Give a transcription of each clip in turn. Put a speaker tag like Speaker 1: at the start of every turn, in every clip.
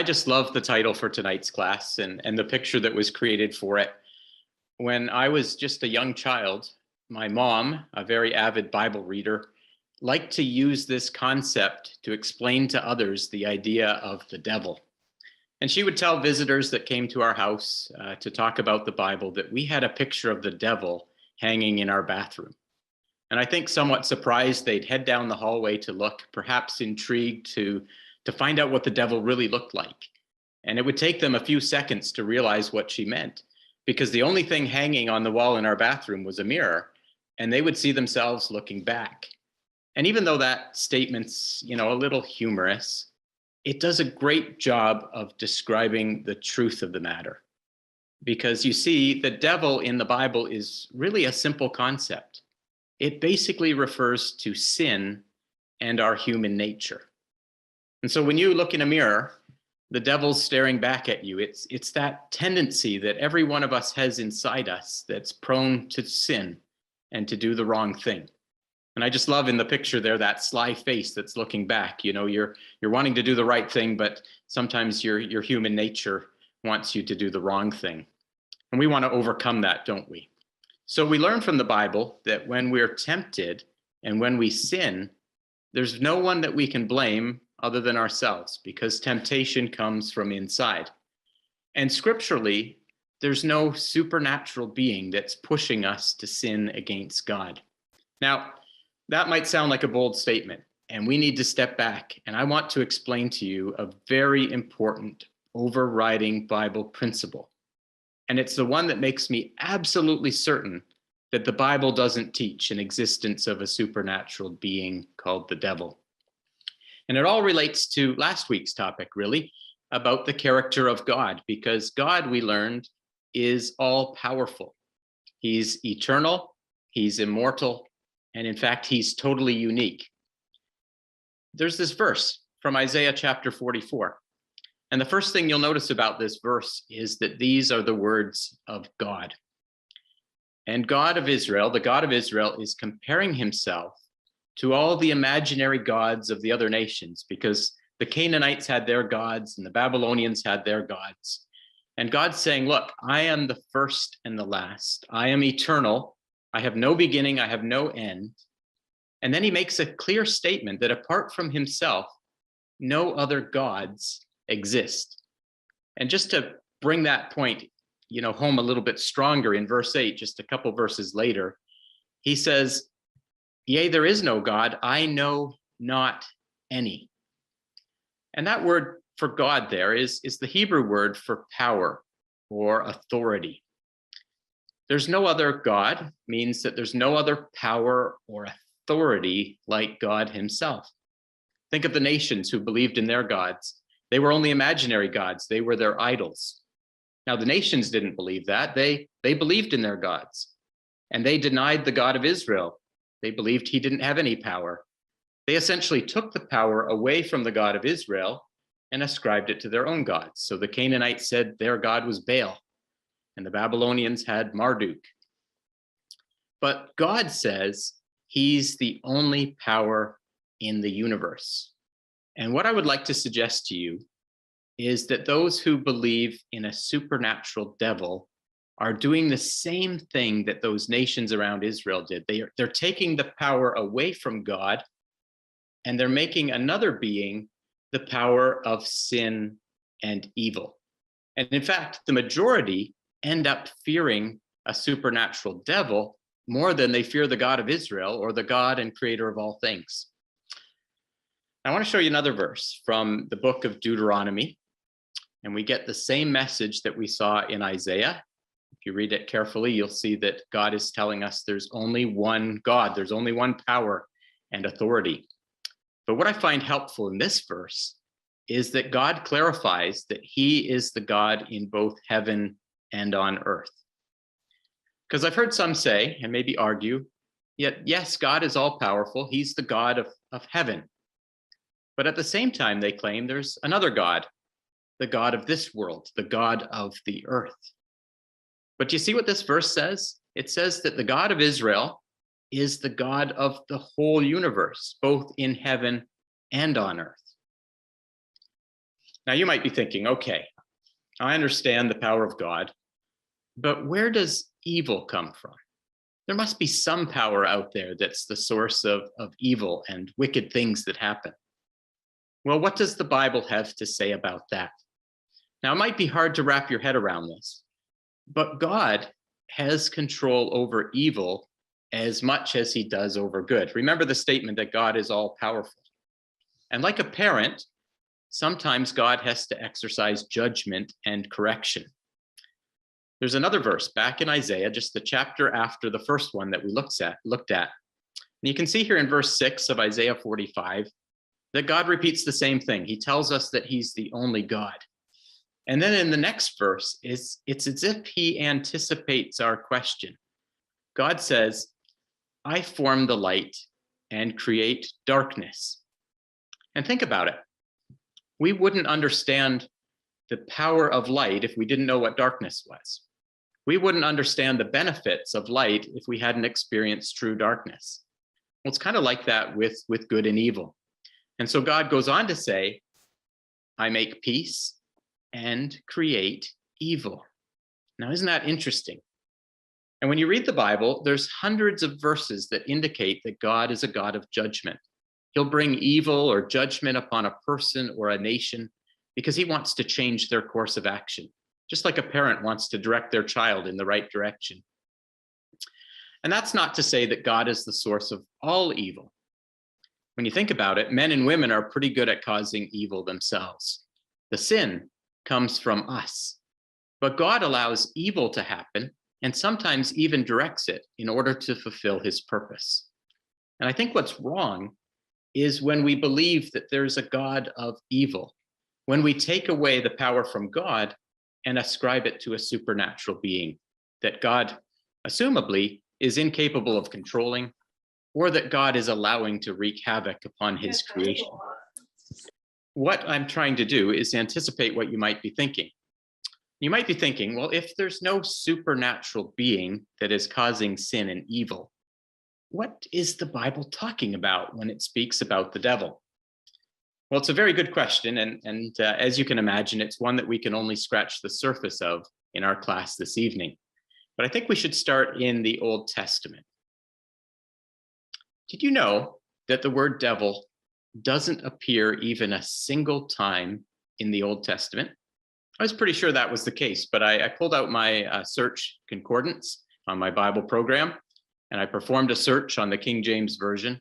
Speaker 1: I just love the title for tonight's class and the picture that was created for it. When I was just a young child, my mom, a very avid Bible reader, liked to use this concept to explain to others the idea of the devil. And she would tell visitors that came to our house to talk about the Bible that we had a picture of the devil hanging in our bathroom. And I think somewhat surprised, they'd head down the hallway to look, perhaps intrigued to find out what the devil really looked like. And it would take them a few seconds to realize what she meant, because the only thing hanging on the wall in our bathroom was a mirror, and they would see themselves looking back. And even though that statement's, a little humorous, it does a great job of describing the truth of the matter. Because you see, the devil in the Bible is really a simple concept. It basically refers to sin and our human nature. And so when you look in a mirror, the devil's staring back at you. It's that tendency that every one of us has inside us that's prone to sin and to do the wrong thing. And I just love in the picture there, that sly face that's looking back. You're wanting to do the right thing, but sometimes your human nature wants you to do the wrong thing. And we want to overcome that, don't we? So we learn from the Bible that when we're tempted and when we sin, there's no one that we can blame other than ourselves, because temptation comes from inside. And scripturally, there's no supernatural being that's pushing us to sin against God. Now, that might sound like a bold statement, and we need to step back. And I want to explain to you a very important overriding Bible principle. And it's the one that makes me absolutely certain that the Bible doesn't teach an existence of a supernatural being called the devil. And it all relates to last week's topic, really, about the character of God, because God, we learned, is all powerful. He's eternal, he's immortal, and in fact, he's totally unique. There's this verse from Isaiah chapter 44. And the first thing you'll notice about this verse is that these are the words of God. And God of Israel, the God of Israel, is comparing himself to all the imaginary gods of the other nations, because the Canaanites had their gods and the Babylonians had their gods. And God's saying, look, I am the first and the last. I am eternal. I have no beginning. I have no end. And then he makes a clear statement that apart from himself, no other gods exist. And just to bring that point, home a little bit stronger, in verse 8, just a couple verses later, he says, yea, there is no God, I know not any. And that word for God there is the Hebrew word for power or authority. There's no other God means that there's no other power or authority like God himself. Think of the nations who believed in their gods. They were only imaginary gods. They were their idols. Now, the nations didn't believe that. They believed in their gods, and they denied the God of Israel. They believed he didn't have any power. They essentially took the power away from the God of Israel and ascribed it to their own gods. So the Canaanites said their God was Baal, and the Babylonians had Marduk. But God says he's the only power in the universe. And what I would like to suggest to you is that those who believe in a supernatural devil are doing the same thing that those nations around Israel did. They're taking the power away from God, and they're making another being the power of sin and evil. And in fact, the majority end up fearing a supernatural devil more than they fear the God of Israel or the God and creator of all things. I want to show you another verse from the book of Deuteronomy, and we get the same message that we saw in Isaiah. If you read it carefully, you'll see that God is telling us there's only one God, there's only one power and authority. But what I find helpful in this verse is that God clarifies that he is the God in both heaven and on earth. Because I've heard some say, and maybe argue, yet yes, God is all powerful. He's the God of heaven. But at the same time, they claim there's another God, the God of this world, the God of the earth. But do you see what this verse says? It says that the God of Israel is the God of the whole universe, both in heaven and on earth. Now you might be thinking, okay, I understand the power of God, but where does evil come from? There must be some power out there that's the source of evil and wicked things that happen. Well, what does the Bible have to say about that? Now, it might be hard to wrap your head around this, but God has control over evil as much as he does over good. Remember the statement that God is all powerful. And like a parent, sometimes God has to exercise judgment and correction. There's another verse back in Isaiah, just the chapter after the first one that we looked at. And you can see here in verse 6 of Isaiah 45 that God repeats the same thing. He tells us that he's the only God. And then in the next verse, it's as if he anticipates our question. God says, I form the light and create darkness. And think about it. We wouldn't understand the power of light if we didn't know what darkness was. We wouldn't understand the benefits of light if we hadn't experienced true darkness. Well, it's kind of like that with good and evil. And so God goes on to say, I make peace and create evil. Now, isn't that interesting? And when you read the Bible, there's hundreds of verses that indicate that God is a God of judgment. He'll bring evil or judgment upon a person or a nation because he wants to change their course of action, just like a parent wants to direct their child in the right direction. And that's not to say that God is the source of all evil. When you think about it, men and women are pretty good at causing evil themselves. The sin comes from us, but God allows evil to happen and sometimes even directs it in order to fulfill his purpose. And I think what's wrong is when we believe that there's a God of evil, when we take away the power from God and ascribe it to a supernatural being that God, assumably, is incapable of controlling, or that God is allowing to wreak havoc upon his creation. What I'm trying to do is anticipate what you might be thinking. You might be thinking, well, if there's no supernatural being that is causing sin and evil, what is the Bible talking about when it speaks about the devil? Well, it's a very good question. And as you can imagine, it's one that we can only scratch the surface of in our class this evening. But I think we should start in the Old Testament. Did you know that the word devil doesn't appear even a single time in the Old Testament? I was pretty sure that was the case, but I pulled out my search concordance on my Bible program, and I performed a search on the King James Version,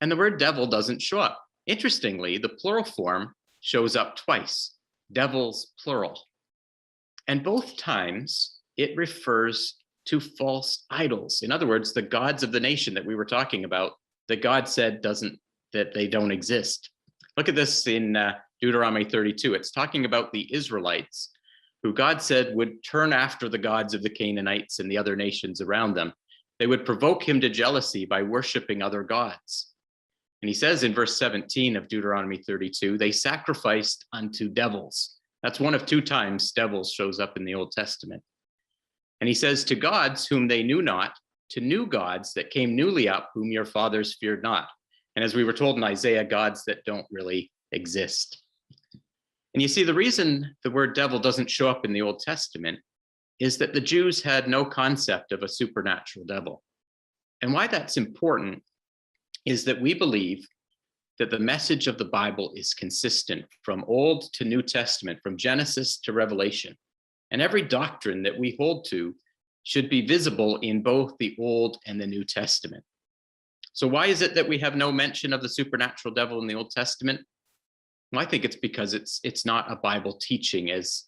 Speaker 1: and the word devil doesn't show up. Interestingly, the plural form shows up twice, devils plural. And both times it refers to false idols. In other words, the gods of the nation that we were talking about, that God said that they don't exist. Look at this in Deuteronomy 32. It's talking about the Israelites, who God said would turn after the gods of the Canaanites and the other nations around them. They would provoke him to jealousy by worshiping other gods. And he says in verse 17 of Deuteronomy 32, they sacrificed unto devils. That's one of two times devils shows up in the Old Testament. And he says, to gods whom they knew not, to new gods that came newly up, whom your fathers feared not. And as we were told in Isaiah, gods that don't really exist. And you see, the reason the word devil doesn't show up in the Old Testament is that the Jews had no concept of a supernatural devil. And why that's important is that we believe that the message of the Bible is consistent from Old to New Testament, from Genesis to Revelation. And every doctrine that we hold to should be visible in both the Old and the New Testament. So why is it that we have no mention of the supernatural devil in the Old Testament? Well, I think it's because it's not a Bible teaching as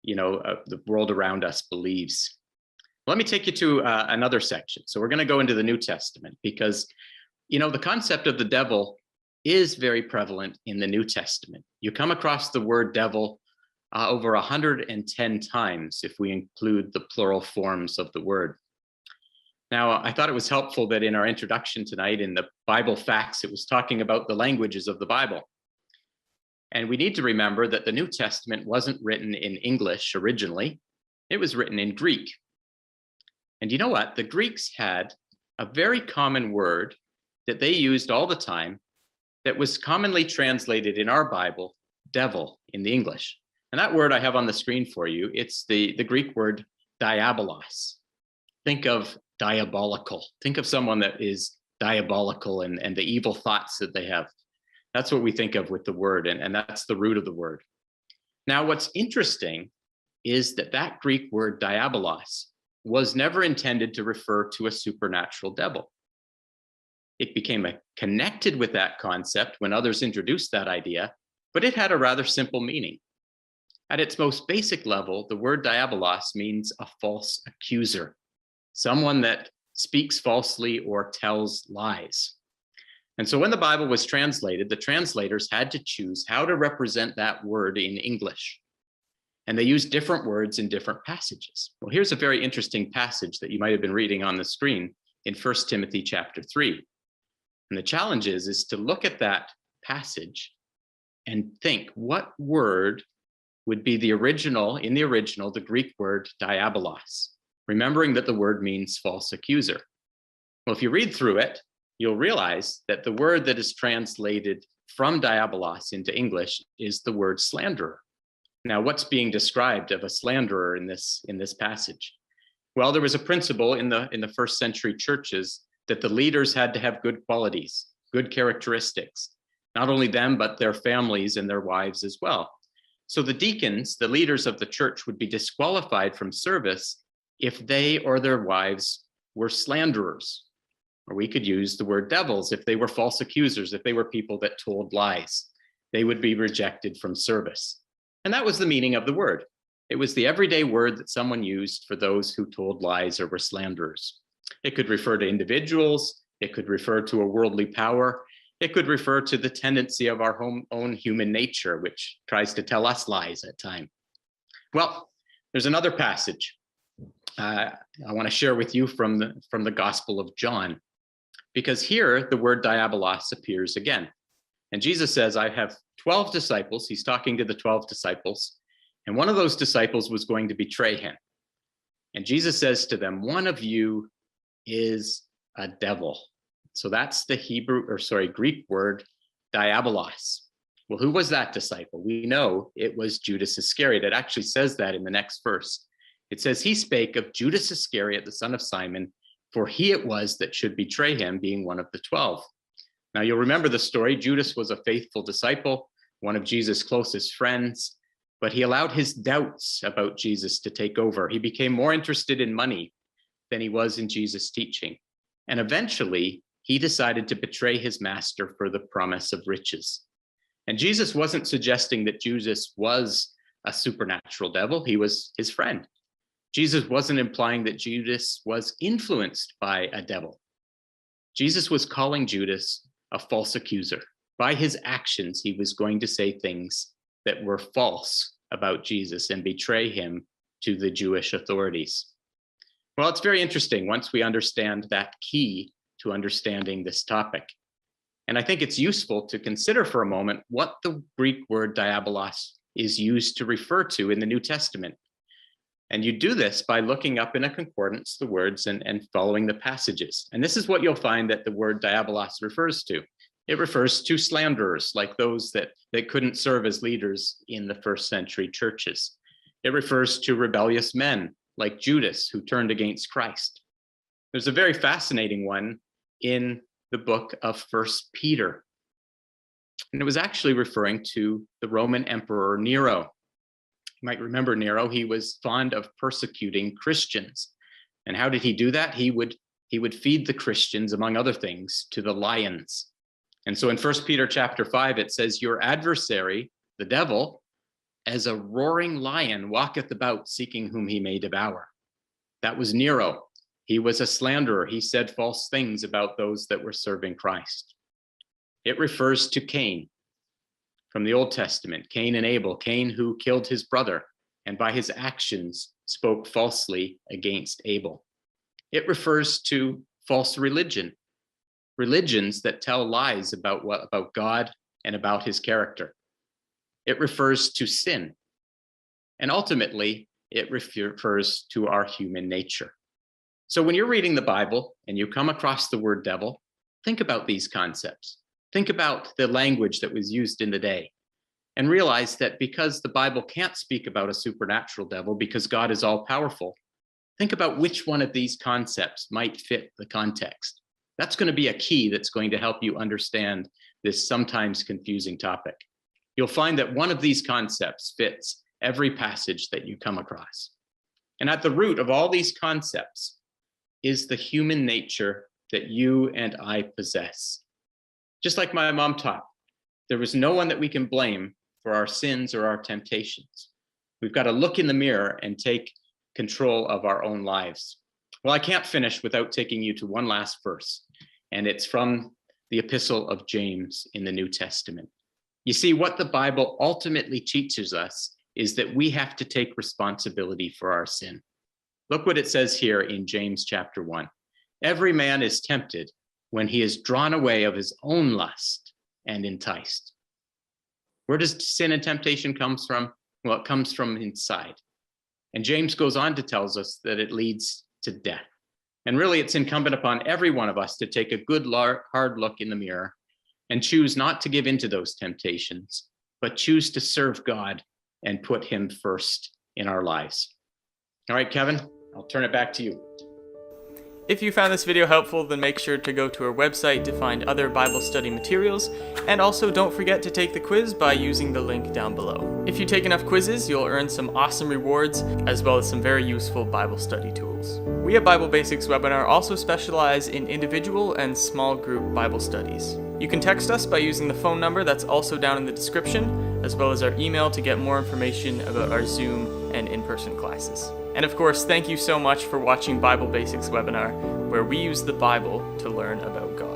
Speaker 1: you know, the world around us believes. Let me take you to another section. So we're going to go into the New Testament because, you know, the concept of the devil is very prevalent in the New Testament. You come across the word devil over 110 times if we include the plural forms of the word. Now, I thought it was helpful that in our introduction tonight in the Bible Facts, it was talking about the languages of the Bible. And we need to remember that the New Testament wasn't written in English originally. It was written in Greek. And you know what? The Greeks had a very common word that they used all the time that was commonly translated in our Bible devil in the English. And that word I have on the screen for you, it's the Greek word diabolos. Think of diabolical. Think of someone that is diabolical and the evil thoughts that they have. That's what we think of with the word, and that's the root of the word. Now, what's interesting is that Greek word diabolos was never intended to refer to a supernatural devil. It became connected with that concept when others introduced that idea, but it had a rather simple meaning. At its most basic level, the word diabolos means a false accuser, someone that speaks falsely or tells lies. And so when the Bible was translated, the translators had to choose how to represent that word in English. And they used different words in different passages. Well, here's a very interesting passage that you might have been reading on the screen in 1 Timothy chapter 3. And the challenge is to look at that passage and think, what word would be the Greek word diabolos, remembering that the word means false accuser. Well, if you read through it, you'll realize that the word that is translated from diabolos into English is the word slanderer. Now, what's being described of a slanderer in this passage? Well, there was a principle in the first century churches that the leaders had to have good qualities, good characteristics, not only them, but their families and their wives as well. So the deacons, the leaders of the church, would be disqualified from service if they or their wives were slanderers. Or we could use the word devils if they were false accusers, if they were people that told lies. They would be rejected from service. And that was the meaning of the word. It was the everyday word that someone used for those who told lies or were slanderers. It could refer to individuals. It could refer to a worldly power. It could refer to the tendency of our own human nature, which tries to tell us lies at times. Well, there's another passage I want to share with you from the Gospel of John, because here the word diabolos appears again. And Jesus says, I have 12 disciples. He's talking to the 12 disciples. And one of those disciples was going to betray him. And Jesus says to them, one of you is a devil. So that's the Greek word diabolos. Well, who was that disciple? We know it was Judas Iscariot. It actually says that in the next verse. It says, he spake of Judas Iscariot, the son of Simon, for he it was that should betray him, being one of the 12. Now, you'll remember the story. Judas was a faithful disciple, one of Jesus' closest friends, but he allowed his doubts about Jesus to take over. He became more interested in money than he was in Jesus' teaching. And eventually, he decided to betray his master for the promise of riches. And Jesus wasn't suggesting that Judas was a supernatural devil. He was his friend. Jesus wasn't implying that Judas was influenced by a devil. Jesus was calling Judas a false accuser. By his actions, he was going to say things that were false about Jesus and betray him to the Jewish authorities. Well, it's very interesting once we understand that key to understanding this topic. And I think it's useful to consider for a moment what the Greek word diabolos is used to refer to in the New Testament. And you do this by looking up in a concordance the words and following the passages. And this is what you'll find that the word diabolos refers to. It refers to slanderers, like those that couldn't serve as leaders in the first century churches. It refers to rebellious men, like Judas, who turned against Christ. There's a very fascinating one in the book of 1 Peter. And it was actually referring to the Roman Emperor Nero. You might remember Nero. He was fond of persecuting Christians. And how did he do that? He would feed the Christians, among other things, to the lions. And so in 1 Peter chapter 5, it says, your adversary, the devil, as a roaring lion walketh about, seeking whom he may devour. That was Nero. He was a slanderer. He said false things about those that were serving Christ. It refers to Cain from the Old Testament, Cain and Abel, Cain who killed his brother and by his actions spoke falsely against Abel. It refers to false religion, religions that tell lies about God and about his character. It refers to sin. And ultimately, it refers to our human nature. So when you're reading the Bible and you come across the word devil, think about these concepts. Think about the language that was used in the day. and realize that because the Bible can't speak about a supernatural devil because God is all powerful, think about which one of these concepts might fit the context. That's going to be a key that's going to help you understand this sometimes confusing topic. You'll find that one of these concepts fits every passage that you come across. And at the root of all these concepts is the human nature that you and I possess. Just like my mom taught, there was no one that we can blame for our sins or our temptations. We've got to look in the mirror and take control of our own lives. Well, I can't finish without taking you to one last verse, and it's from the Epistle of James in the New Testament. You see, what the Bible ultimately teaches us is that we have to take responsibility for our sin. Look what it says here in James chapter 1. Every man is tempted when he is drawn away of his own lust and enticed. Where does sin and temptation come from? Well, it comes from inside. And James goes on to tell us that it leads to death. And really, it's incumbent upon every one of us to take a good, hard look in the mirror and choose not to give into those temptations, but choose to serve God and put him first in our lives. All right, Kevin, I'll turn it back to you.
Speaker 2: If you found this video helpful, then make sure to go to our website to find other Bible study materials, and also don't forget to take the quiz by using the link down below. If you take enough quizzes, you'll earn some awesome rewards, as well as some very useful Bible study tools. We at Bible Basics Webinar also specialize in individual and small group Bible studies. You can text us by using the phone number that's also down in the description, as well as our email to get more information about our Zoom and in-person classes. And of course, thank you so much for watching Bible Basics Webinar, where we use the Bible to learn about God.